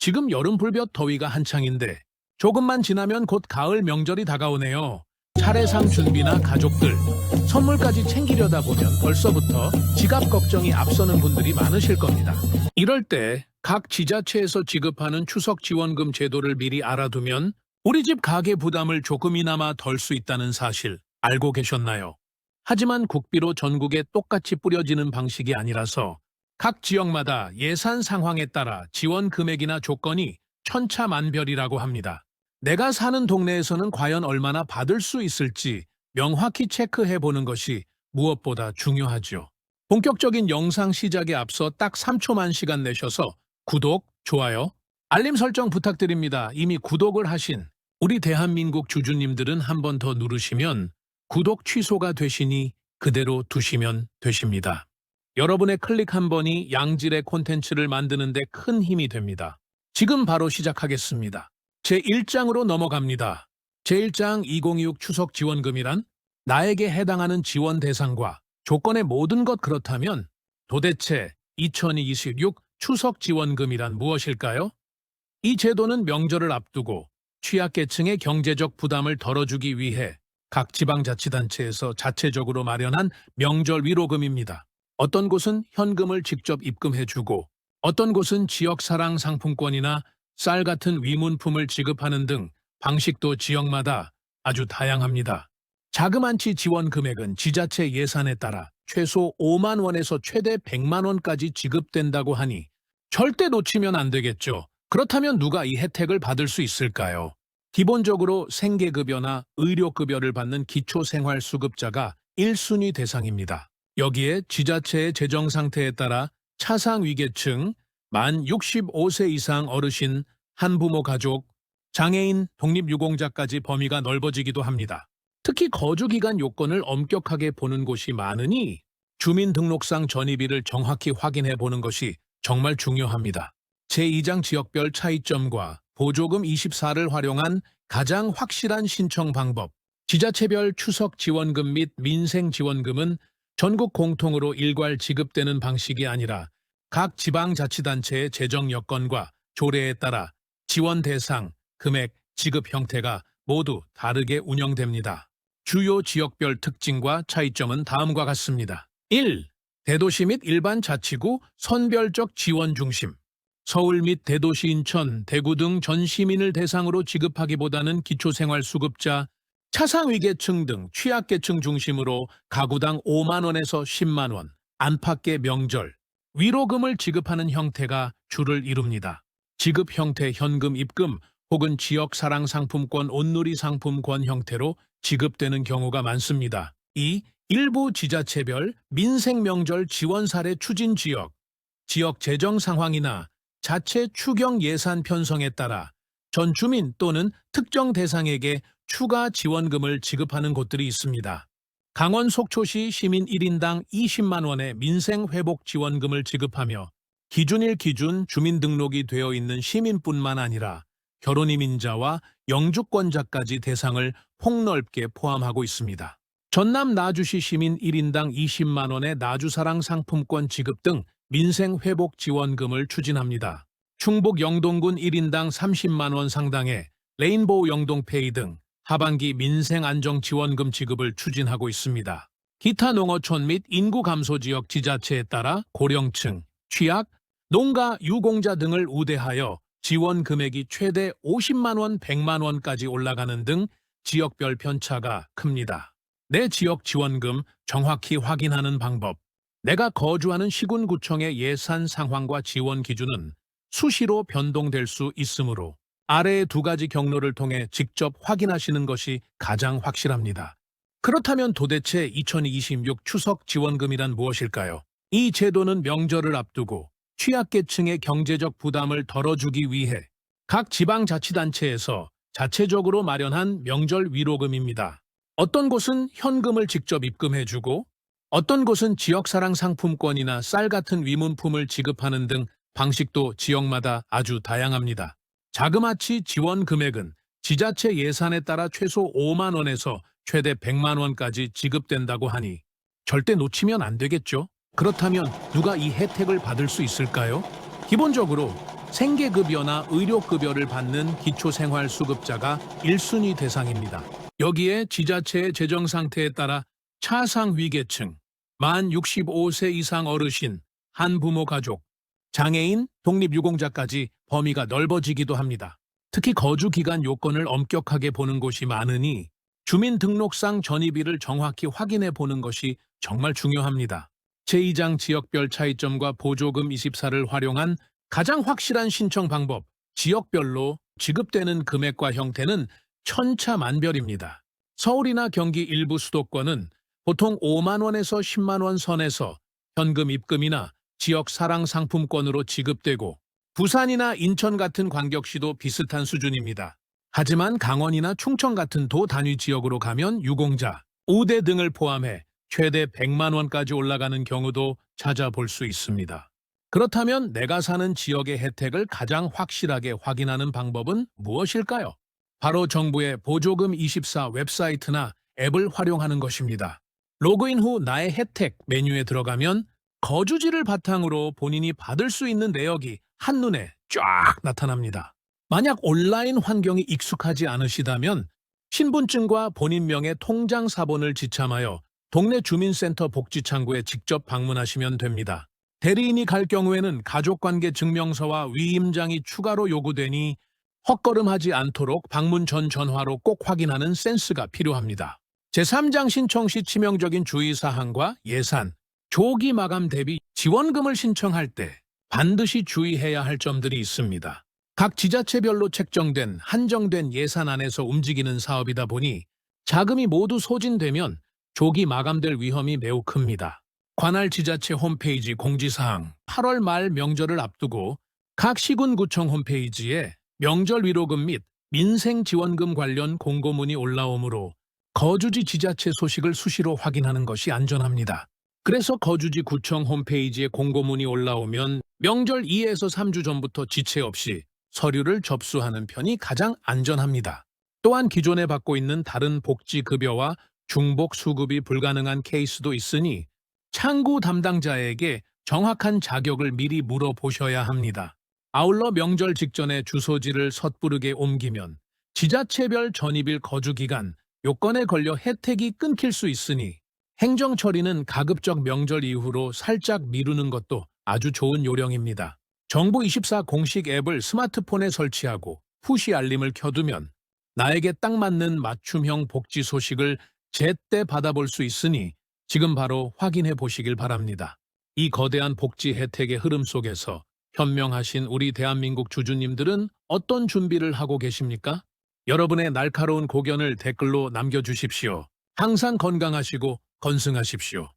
지금 여름 불볕 더위가 한창인데 조금만 지나면 곧 가을 명절이 다가오네요. 차례상 준비나 가족들, 선물까지 챙기려다 보면 벌써부터 지갑 걱정이 앞서는 분들이 많으실 겁니다. 이럴 때 각 지자체에서 지급하는 추석 지원금 제도를 미리 알아두면 우리 집 가계 부담을 조금이나마 덜 수 있다는 사실 알고 계셨나요? 하지만 국비로 전국에 똑같이 뿌려지는 방식이 아니라서 각 지역마다 예산 상황에 따라 지원 금액이나 조건이 천차만별이라고 합니다. 내가 사는 동네에서는 과연 얼마나 받을 수 있을지 명확히 체크해 보는 것이 무엇보다 중요하죠. 본격적인 영상 시작에 앞서 딱 3초만 시간 내셔서 구독, 좋아요, 알림 설정 부탁드립니다. 이미 구독을 하신 우리 대한민국 주주님들은 한 번 더 누르시면 구독 취소가 되시니 그대로 두시면 되십니다. 여러분의 클릭 한 번이 양질의 콘텐츠를 만드는 데 큰 힘이 됩니다. 지금 바로 시작하겠습니다. 제1장으로 넘어갑니다. 제1장 2026 추석 지원금이란 나에게 해당하는 지원 대상과 조건의 모든 것. 그렇다면 도대체 2026 추석 지원금이란 무엇일까요? 이 제도는 명절을 앞두고 취약계층의 경제적 부담을 덜어주기 위해 각 지방자치단체에서 자체적으로 마련한 명절 위로금입니다. 어떤 곳은 현금을 직접 입금해주고 어떤 곳은 지역사랑 상품권이나 쌀 같은 위문품을 지급하는 등 방식도 지역마다 아주 다양합니다. 자그만치 지원 금액은 지자체 예산에 따라 최소 5만 원에서 최대 100만 원까지 지급된다고 하니 절대 놓치면 안 되겠죠. 그렇다면 누가 이 혜택을 받을 수 있을까요? 기본적으로 생계급여나 의료급여를 받는 기초생활수급자가 1순위 대상입니다. 여기에 지자체의 재정 상태에 따라 차상위계층, 만 65세 이상 어르신, 한부모 가족, 장애인, 독립유공자까지 범위가 넓어지기도 합니다. 특히 거주기간 요건을 엄격하게 보는 곳이 많으니 주민등록상 전입일을 정확히 확인해 보는 것이 정말 중요합니다. 제2장 지역별 차이점과 보조금 24를 활용한 가장 확실한 신청 방법. 지자체별 추석 지원금 및 민생 지원금은 전국 공통으로 일괄 지급되는 방식이 아니라 각 지방자치단체의 재정 여건과 조례에 따라 지원 대상, 금액, 지급 형태가 모두 다르게 운영됩니다. 주요 지역별 특징과 차이점은 다음과 같습니다. 1. 대도시 및 일반 자치구 선별적 지원 중심. 서울 및 대도시 인천, 대구 등 전 시민을 대상으로 지급하기보다는 기초생활수급자, 차상위계층 등 취약계층 중심으로 가구당 5만 원에서 10만 원, 안팎의 명절, 위로금을 지급하는 형태가 주를 이룹니다. 지급 형태 현금 입금 혹은 지역사랑 상품권 온누리 상품권 형태로 지급되는 경우가 많습니다. 2. 일부 지자체별 민생 명절 지원 사례 추진 지역, 지역 재정 상황이나 자체 추경 예산 편성에 따라 전 주민 또는 특정 대상에게 추가 지원금을 지급하는 곳들이 있습니다. 강원 속초시 시민 1인당 20만 원의 민생회복 지원금을 지급하며 기준일 기준 주민등록이 되어 있는 시민뿐만 아니라 결혼이민자와 영주권자까지 대상을 폭넓게 포함하고 있습니다. 전남 나주시 시민 1인당 20만 원의 나주사랑 상품권 지급 등 민생회복 지원금을 추진합니다. 충북 영동군 1인당 30만 원 상당의 레인보우 영동페이 등 하반기 민생안정지원금 지급을 추진하고 있습니다. 기타 농어촌 및 인구 감소 지역 지자체에 따라 고령층, 취약, 농가, 유공자 등을 우대하여 지원 금액이 최대 50만 원, 100만 원까지 올라가는 등 지역별 편차가 큽니다. 내 지역 지원금 정확히 확인하는 방법. 내가 거주하는 시군구청의 예산 상황과 지원 기준은 수시로 변동될 수 있으므로 아래의 두 가지 경로를 통해 직접 확인하시는 것이 가장 확실합니다. 그렇다면 도대체 2026 추석 지원금이란 무엇일까요? 이 제도는 명절을 앞두고 취약계층의 경제적 부담을 덜어주기 위해 각 지방자치단체에서 자체적으로 마련한 명절 위로금입니다. 어떤 곳은 현금을 직접 입금해주고 어떤 곳은 지역사랑 상품권이나 쌀 같은 위문품을 지급하는 등 방식도 지역마다 아주 다양합니다. 자그마치 지원 금액은 지자체 예산에 따라 최소 5만 원에서 최대 100만 원까지 지급된다고 하니 절대 놓치면 안 되겠죠? 그렇다면 누가 이 혜택을 받을 수 있을까요? 기본적으로 생계급여나 의료급여를 받는 기초생활수급자가 1순위 대상입니다. 여기에 지자체의 재정 상태에 따라 차상위계층, 만 65세 이상 어르신, 한부모 가족, 장애인, 독립유공자까지 범위가 넓어지기도 합니다. 특히 거주기간 요건을 엄격하게 보는 곳이 많으니 주민등록상 전입일을 정확히 확인해 보는 것이 정말 중요합니다. 제2장 지역별 차이점과 보조금 24를 활용한 가장 확실한 신청 방법, 지역별로 지급되는 금액과 형태는 천차만별입니다. 서울이나 경기 일부 수도권은 보통 5만 원에서 10만 원 선에서 현금 입금이나 지역 사랑 상품권으로 지급되고 부산이나 인천 같은 광역시도 비슷한 수준입니다. 하지만 강원이나 충청 같은 도 단위 지역으로 가면 유공자, 우대 등을 포함해 최대 100만 원까지 올라가는 경우도 찾아볼 수 있습니다. 그렇다면 내가 사는 지역의 혜택을 가장 확실하게 확인하는 방법은 무엇일까요? 바로 정부의 보조금 24 웹사이트나 앱을 활용하는 것입니다. 로그인 후 나의 혜택 메뉴에 들어가면 거주지를 바탕으로 본인이 받을 수 있는 내역이 한눈에 쫙 나타납니다. 만약 온라인 환경이 익숙하지 않으시다면 신분증과 본인 명의 통장 사본을 지참하여 동네 주민센터 복지창구에 직접 방문하시면 됩니다. 대리인이 갈 경우에는 가족관계 증명서와 위임장이 추가로 요구되니 헛걸음하지 않도록 방문 전 전화로 꼭 확인하는 센스가 필요합니다. 제3장 신청 시 치명적인 주의사항과 예산, 조기 마감 대비 지원금을 신청할 때 반드시 주의해야 할 점들이 있습니다. 각 지자체별로 책정된 한정된 예산 안에서 움직이는 사업이다 보니 자금이 모두 소진되면 조기 마감될 위험이 매우 큽니다. 관할 지자체 홈페이지 공지사항 8월 말 명절을 앞두고 각 시군구청 홈페이지에 명절 위로금 및 민생지원금 관련 공고문이 올라오므로 거주지 지자체 소식을 수시로 확인하는 것이 안전합니다. 그래서 거주지 구청 홈페이지에 공고문이 올라오면 명절 2에서 3주 전부터 지체 없이 서류를 접수하는 편이 가장 안전합니다. 또한 기존에 받고 있는 다른 복지급여와 중복 수급이 불가능한 케이스도 있으니 창구 담당자에게 정확한 자격을 미리 물어보셔야 합니다. 아울러 명절 직전에 주소지를 섣부르게 옮기면 지자체별 전입일 거주기간, 요건에 걸려 혜택이 끊길 수 있으니 행정 처리는 가급적 명절 이후로 살짝 미루는 것도 아주 좋은 요령입니다. 정부24 공식 앱을 스마트폰에 설치하고 푸시 알림을 켜두면 나에게 딱 맞는 맞춤형 복지 소식을 제때 받아볼 수 있으니 지금 바로 확인해 보시길 바랍니다. 이 거대한 복지 혜택의 흐름 속에서 현명하신 우리 대한민국 주주님들은 어떤 준비를 하고 계십니까? 여러분의 날카로운 고견을 댓글로 남겨주십시오. 항상 건강하시고 건승하십시오.